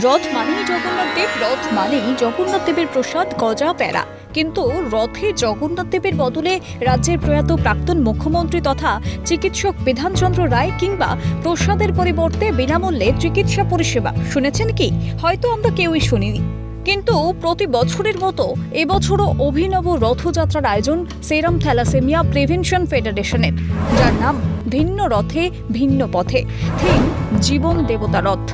রথ মানেই জগন্নাথ দেব, রথ মানেই জগন্নাথ দেবের প্রসাদ গজা প্যারা। কিন্তু রথে জগন্নাথ দেবের বদলে রাজ্যের প্রয়াত প্রাক্তন মুখ্যমন্ত্রী তথা চিকিৎসক বিধানচন্দ্র রায় কিংবা প্রসাদের পরিবর্তে বিনামূল্যে চিকিৎসা পরিষেবা শুনেছেন কি? হয়তো আমরা কেউই শুনিনি। কিন্তু প্রতি বছরের মতো এবছরও অভিনব রথযাত্রার আয়োজন সেরাম থ্যালাসেমিয়া প্রিভেনশন ফেডারেশনের, যার নাম ভিন্ন রথে ভিন্ন পথে, থিম জীবন দেবতা রথ।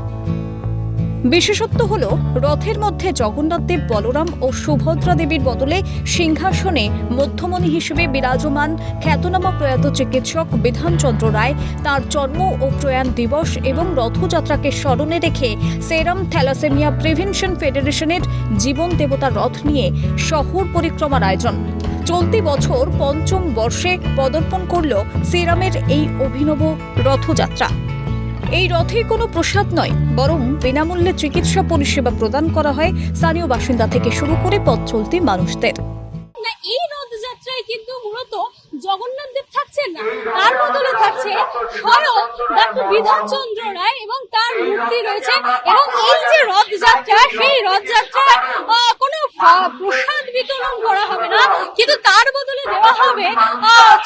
বিশেষত্ব হল রথের মধ্যে জগন্নাথ দেব, বলরাম ও সুভদ্রা দেবীর বদলে সিংহাসনে মধ্যমণি হিসেবে বিরাজমান খ্যাতনামা প্রয়াত চিকিৎসক বিধানচন্দ্র রায়, তার জন্ম ও প্রয়াণ দিবস এবং রথযাত্রাকে স্মরণে রেখে সেরাম থ্যালাসেমিয়া প্রিভেনশন ফেডারেশনের জীবন দেবতা রথ নিয়ে শহর পরিক্রমার আয়োজন। চলতি বছর পঞ্চম বর্ষে পদার্পণ করল সেরামের এই অভিনব রথযাত্রা। এই রথে কোনো প্রসাদ নয়, বরং বিনামূল্যে চিকিৎসা পরিষেবা প্রদান করা হয় স্থানীয় বাসিন্দা থেকে শুরু করে পথ চলতি মানুষদের। এই রথযাত্রায় কিন্তু মূলত জগন্নাথ দেব থাকছেন না, তার বদলে থাকছে স্বয়ং ডক্টর বিধানচন্দ্র রায় এবং তার মূর্তি রয়েছে। এবং এই যে রথযাত্রা, সেই রথযাত্রায় কোনো প্রসাদ বিতরণ করা হবে না, কিন্তু তার বদলে দেওয়া হবে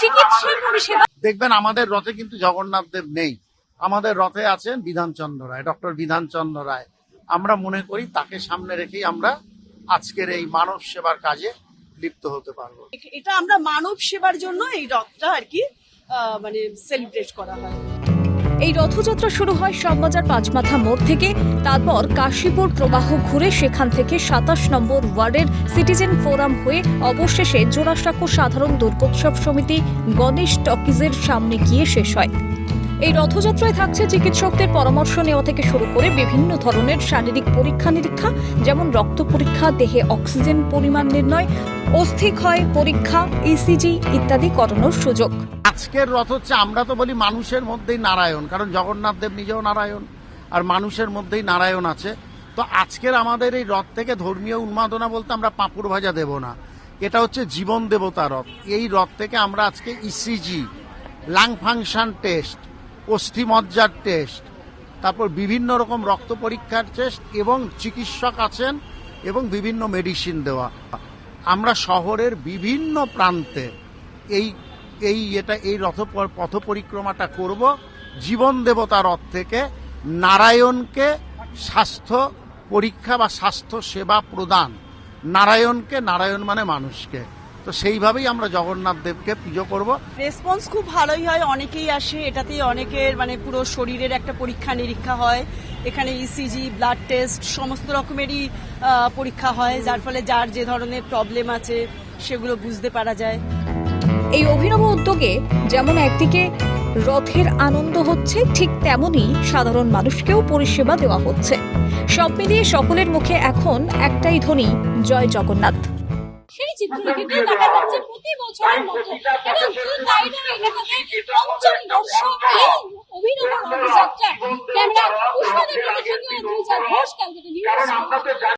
চিকিৎসা পরিষেবা। দেখবেন আমাদের রথে কিন্তু জগন্নাথ দেব নেই, আমাদের রথে আছেন বিধানচন্দ্র রায়, ডক্টর বিধানচন্দ্র রায়। আমরা মনে করি তাকে সামনে রেখেই আমরা আজকের এই মানব সেবার কাজে লিপ্ত হতে পারবো। এটা আমরা মানব সেবার জন্য এই রথটা আর কি মানে সেলিব্রেট করা হয়। এই রথযাত্রা শুরু হয় শ্যামবাজার পাঁচমাথা মোড় থেকে, তারপর কাশীপুর প্রবাহ ঘুরে সেখান থেকে ২৭ নম্বর ওয়ার্ডের সিটিজেন ফোরাম হয়ে অবশেষে জোড়াসাঁকো সাধারণ দুর্গোৎসব সমিতি গণেশ টকিজের সামনে গিয়ে শেষ হয়। এই রথযাত্রায় থাকছে চিকিৎসকদের পরামর্শ নেওয়া থেকে শুরু করে বিভিন্ন ধরনের শারীরিক পরীক্ষা নিরীক্ষা, যেমন রক্ত পরীক্ষা, দেহে অক্সিজেন পরিমাণ নির্ণয়, অস্থিক্ষয় পরীক্ষা, ইসিজি ইত্যাদি করানোর সুযোগ। আজকের রথ হচ্ছে, আমরা তো বলি মানুষের মধ্যেই নারায়ণ, কারণ জগন্নাথ দেব নিজেও নারায়ণ আর মানুষের মধ্যেই নারায়ণ আছে। তো আজকের আমাদের এই রথ থেকে ধর্মীয় উন্মাদনা বলতে আমরা পাঁপুড় ভাজা দেব না, এটা হচ্ছে জীবন দেবতা রথ। এই রথ থেকে আমরা আজকে ইসিজি, লাং ফাংশন টেস্ট, অস্থিমজ্জার টেস্ট, তারপর বিভিন্ন রকম রক্ত পরীক্ষার টেস্ট এবং চিকিৎসক আছেন এবং বিভিন্ন মেডিসিন দেওয়া। আমরা শহরের বিভিন্ন প্রান্তে এই পথ পরিক্রমাটা করব জীবন দেবতা রথ থেকে, নারায়ণকে স্বাস্থ্য পরীক্ষা বা স্বাস্থ্য সেবা প্রদান, নারায়ণকে, নারায়ণ মানে মানুষকে। তো সেইভাবেই আমরা জগন্নাথ দেবকে পুজো করব। রেসপন্স খুব ভালোই হয়, অনেকেই আসে, এটাতেই অনেকের মানে পুরো শরীরের একটা পরীক্ষা নিরীক্ষা হয়। এখানে ইসিজি, ব্লাড টেস্ট, সমস্ত রকমেরই পরীক্ষা হয়, যার ফলে যার যে ধরনের প্রবলেম আছে সেগুলো বুঝতে পারা যায়। এই অভিনব উদ্যোগে যেমন একদিকে রথের আনন্দ হচ্ছে, ঠিক তেমনি সাধারণ মানুষকেও পরিষেবা দেওয়া হচ্ছে। সব মিলিয়ে সকলের মুখে এখন একটাই ধ্বনি, জয় জগন্নাথ। সেই চিত্রটি কিন্তু দেখা যাচ্ছে প্রতি বছরের মতো, এবং শুধু তাই নয়, এলাকাতে পঞ্চম বর্ষ এই অভিনব রথযাত্রা। ক্যামেরা পুষ্পাদের প্রতিনিধি ঘোষ, ক্যালকাটা নিউজ।